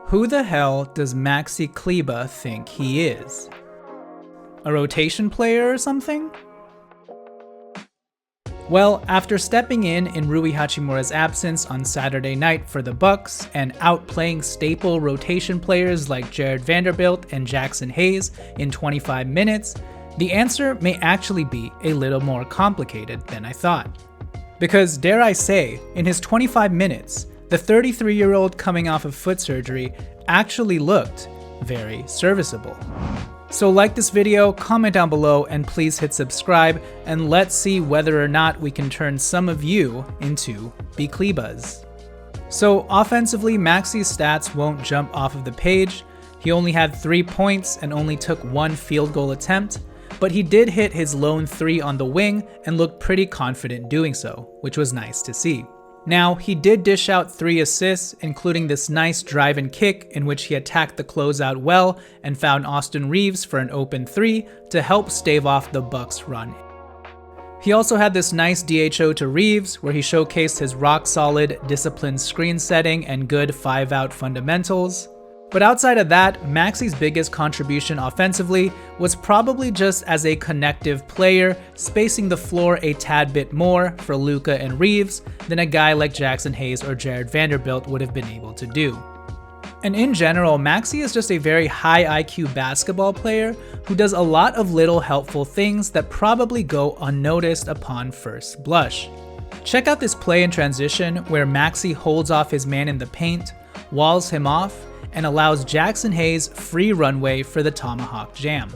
Who the hell does Maxi Kleber think he is? A rotation player or something? Well, after stepping in Rui Hachimura's absence on Saturday night for the Bucks and outplaying staple rotation players like Jared Vanderbilt and Jackson Hayes in 25 minutes, the answer may actually be a little more complicated than I thought. Because, dare I say, in his 25 minutes, the 33-year-old coming off of foot surgery actually looked very serviceable. So like this video, comment down below, and please hit subscribe, and let's see whether or not we can turn some of you into B-Klebas. So offensively, Maxi's stats won't jump off of the page. He only had 3 points and only took 1 field goal attempt, but he did hit his lone 3 on the wing and looked pretty confident doing so, which was nice to see. Now, he did dish out 3 assists, including this nice drive and kick in which he attacked the closeout well and found Austin Reeves for an open 3 to help stave off the Bucks' run. He also had this nice DHO to Reeves, where he showcased his rock-solid, disciplined screen setting and good 5-out fundamentals. But outside of that, Maxi's biggest contribution offensively was probably just as a connective player, spacing the floor a tad bit more for Luka and Reeves than a guy like Jackson Hayes or Jared Vanderbilt would have been able to do. And in general, Maxi is just a very high IQ basketball player who does a lot of little helpful things that probably go unnoticed upon first blush. Check out this play in transition where Maxi holds off his man in the paint, walls him off, and allows Jackson Hayes free runway for the tomahawk jam.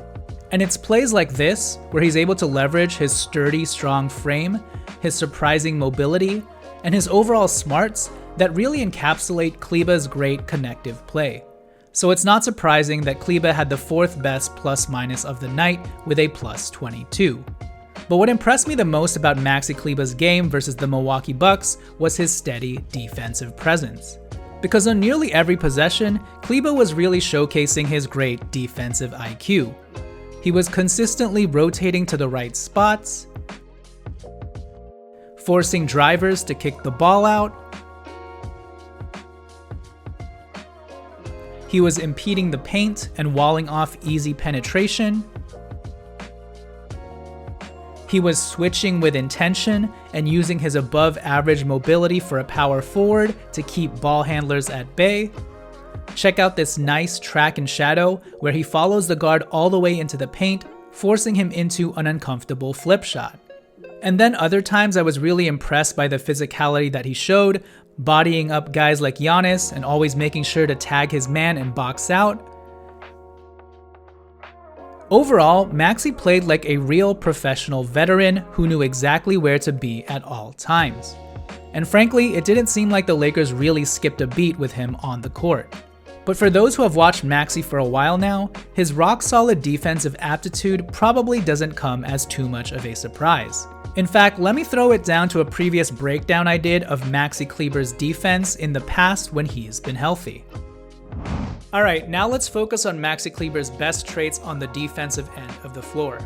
And it's plays like this, where he's able to leverage his sturdy, strong frame, his surprising mobility, and his overall smarts that really encapsulate Kleber's great connective play. So it's not surprising that Kleber had the 4th best plus-minus of the night with a plus 22. But what impressed me the most about Maxi Kleber's game versus the Milwaukee Bucks was his steady defensive presence. Because on nearly every possession, Kleber was really showcasing his great defensive IQ. He was consistently rotating to the right spots, forcing drivers to kick the ball out. He was impeding the paint and walling off easy penetration. He was switching with intention and using his above-average mobility for a power forward to keep ball handlers at bay. Check out this nice track and shadow where he follows the guard all the way into the paint, forcing him into an uncomfortable flip shot. And then other times I was really impressed by the physicality that he showed, bodying up guys like Giannis and always making sure to tag his man and box out. Overall, Maxi played like a real professional veteran who knew exactly where to be at all times. And frankly, it didn't seem like the Lakers really skipped a beat with him on the court. But for those who have watched Maxi for a while now, his rock-solid defensive aptitude probably doesn't come as too much of a surprise. In fact, let me throw it down to a previous breakdown I did of Maxi Kleber's defense in the past when he's been healthy. Alright, now let's focus on Maxi Kleber's best traits on the defensive end of the floor.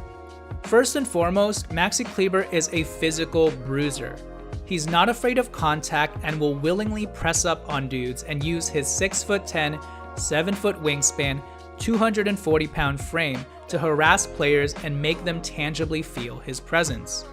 First and foremost, Maxi Kleber is a physical bruiser. He's not afraid of contact and will willingly press up on dudes and use his 6'10", 7-foot wingspan, 240-pound frame to harass players and make them tangibly feel his presence.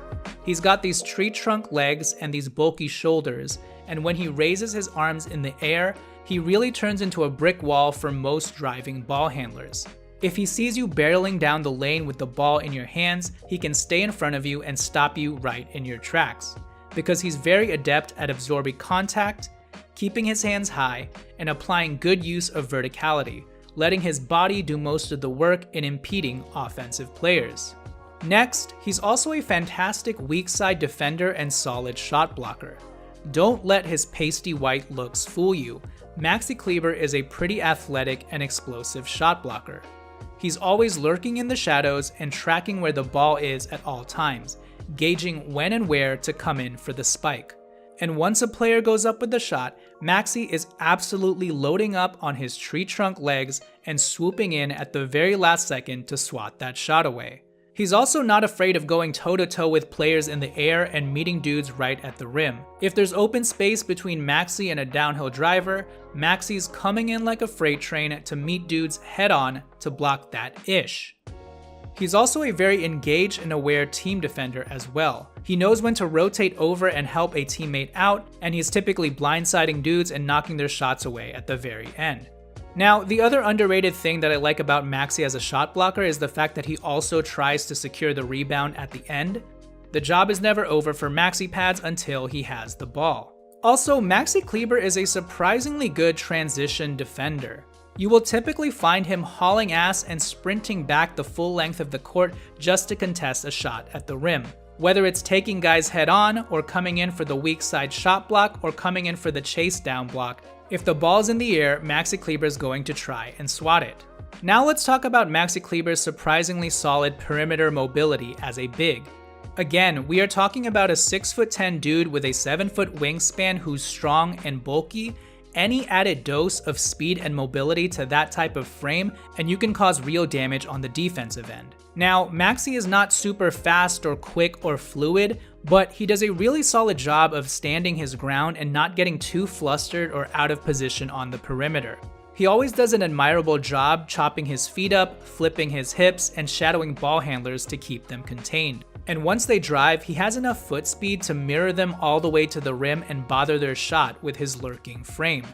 He's got these tree trunk legs and these bulky shoulders, and when he raises his arms in the air, he really turns into a brick wall for most driving ball handlers. If he sees you barreling down the lane with the ball in your hands, he can stay in front of you and stop you right in your tracks. Because he's very adept at absorbing contact, keeping his hands high, and applying good use of verticality, letting his body do most of the work in impeding offensive players. Next, he's also a fantastic weak side defender and solid shot blocker. Don't let his pasty white looks fool you. Maxi Kleber is a pretty athletic and explosive shot blocker. He's always lurking in the shadows and tracking where the ball is at all times, gauging when and where to come in for the spike. And once a player goes up with the shot, Maxi is absolutely loading up on his tree trunk legs and swooping in at the very last second to swat that shot away. He's also not afraid of going toe-to-toe with players in the air and meeting dudes right at the rim. If there's open space between Maxi and a downhill driver, Maxi's coming in like a freight train to meet dudes head-on to block that ish. He's also a very engaged and aware team defender as well. He knows when to rotate over and help a teammate out, and he's typically blindsiding dudes and knocking their shots away at the very end. Now, the other underrated thing that I like about Maxi as a shot blocker is the fact that he also tries to secure the rebound at the end. The job is never over for Maxi pads until he has the ball. Also, Maxi Kleber is a surprisingly good transition defender. You will typically find him hauling ass and sprinting back the full length of the court just to contest a shot at the rim. Whether it's taking guys head on, or coming in for the weak side shot block, or coming in for the chase down block, if the ball's in the air, Maxi Kleber is going to try and swat it. Now let's talk about Maxi Kleber's surprisingly solid perimeter mobility as a big. Again, we are talking about a 6'10" dude with a 7-foot wingspan who's strong and bulky. Any added dose of speed and mobility to that type of frame, and you can cause real damage on the defensive end. Now, Maxi is not super fast or quick or fluid, but he does a really solid job of standing his ground and not getting too flustered or out of position on the perimeter. He always does an admirable job chopping his feet up, flipping his hips, and shadowing ball handlers to keep them contained. And once they drive, he has enough foot speed to mirror them all the way to the rim and bother their shot with his lurking frame.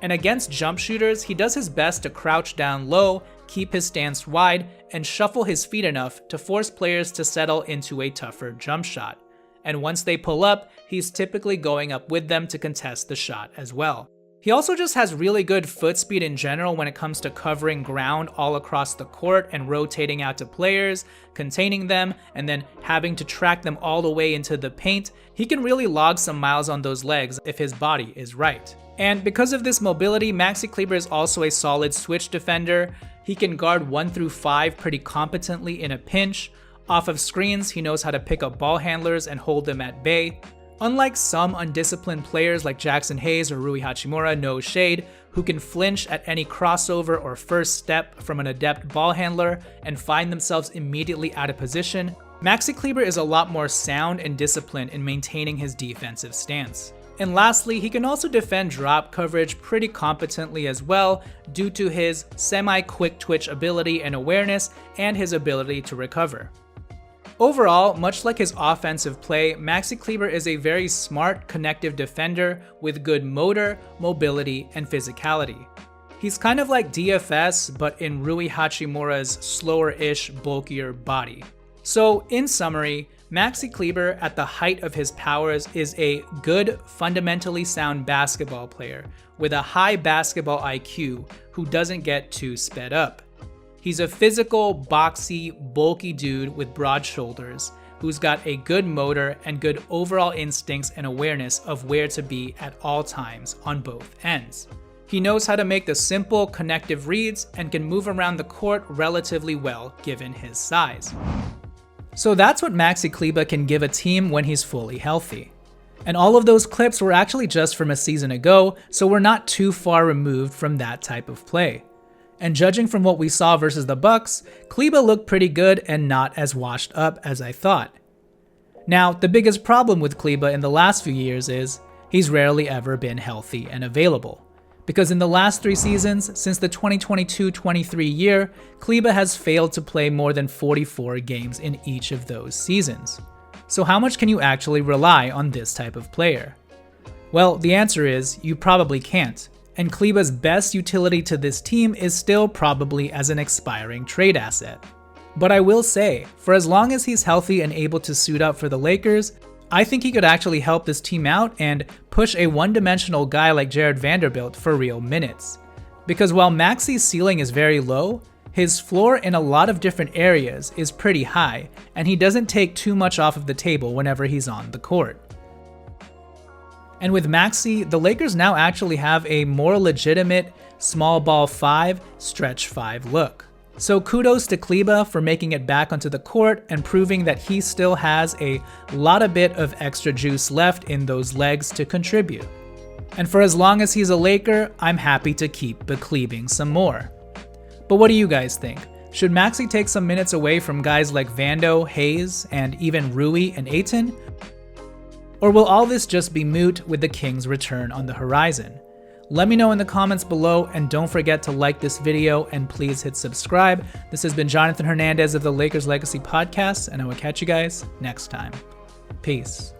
And against jump shooters, he does his best to crouch down low, keep his stance wide, and shuffle his feet enough to force players to settle into a tougher jump shot. And once they pull up, he's typically going up with them to contest the shot as well. He also just has really good foot speed in general when it comes to covering ground all across the court and rotating out to players, containing them, and then having to track them all the way into the paint. He can really log some miles on those legs if his body is right. And because of this mobility, Maxi Kleber is also a solid switch defender. He can guard 1 through 5 pretty competently in a pinch. Off of screens, he knows how to pick up ball handlers and hold them at bay. Unlike some undisciplined players like Jackson Hayes or Rui Hachimura, no shade, who can flinch at any crossover or first step from an adept ball handler and find themselves immediately out of position, Maxi Kleber is a lot more sound and disciplined in maintaining his defensive stance. And lastly, he can also defend drop coverage pretty competently as well due to his semi-quick twitch ability and awareness and his ability to recover. Overall, much like his offensive play, Maxi Kleber is a very smart, connective defender with good motor, mobility, and physicality. He's kind of like DFS, but in Rui Hachimura's slower-ish, bulkier body. So, in summary, Maxi Kleber at the height of his powers is a good, fundamentally sound basketball player with a high basketball IQ who doesn't get too sped up. He's a physical, boxy, bulky dude with broad shoulders who's got a good motor and good overall instincts and awareness of where to be at all times on both ends. He knows how to make the simple, connective reads and can move around the court relatively well given his size. So that's what Maxi Kleber can give a team when he's fully healthy. And all of those clips were actually just from a season ago, so we're not too far removed from that type of play. And judging from what we saw versus the Bucks, Kleber looked pretty good and not as washed up as I thought. Now, the biggest problem with Kleber in the last few years is he's rarely ever been healthy and available. Because in the last 3 seasons, since the 2022-23 year, Kleber has failed to play more than 44 games in each of those seasons. So how much can you actually rely on this type of player? Well, the answer is you probably can't. And Kleber's best utility to this team is still probably as an expiring trade asset. But I will say, for as long as he's healthy and able to suit up for the Lakers, I think he could actually help this team out and push a one-dimensional guy like Jared Vanderbilt for real minutes. Because while Maxi's ceiling is very low, his floor in a lot of different areas is pretty high, and he doesn't take too much off of the table whenever he's on the court. And with Maxi, the Lakers now actually have a more legitimate small ball 5, stretch 5 look. So kudos to Kleber for making it back onto the court and proving that he still has a lot of bit of extra juice left in those legs to contribute. And for as long as he's a Laker, I'm happy to keep beklebing some more. But what do you guys think? Should Maxi take some minutes away from guys like Vando, Hayes, and even Rui and Ayton? Or will all this just be moot with the Kings' return on the horizon? Let me know in the comments below, and don't forget to like this video and please hit subscribe. This has been Jonathan Hernandez of the Lakers Legacy Podcast, and I will catch you guys next time. Peace.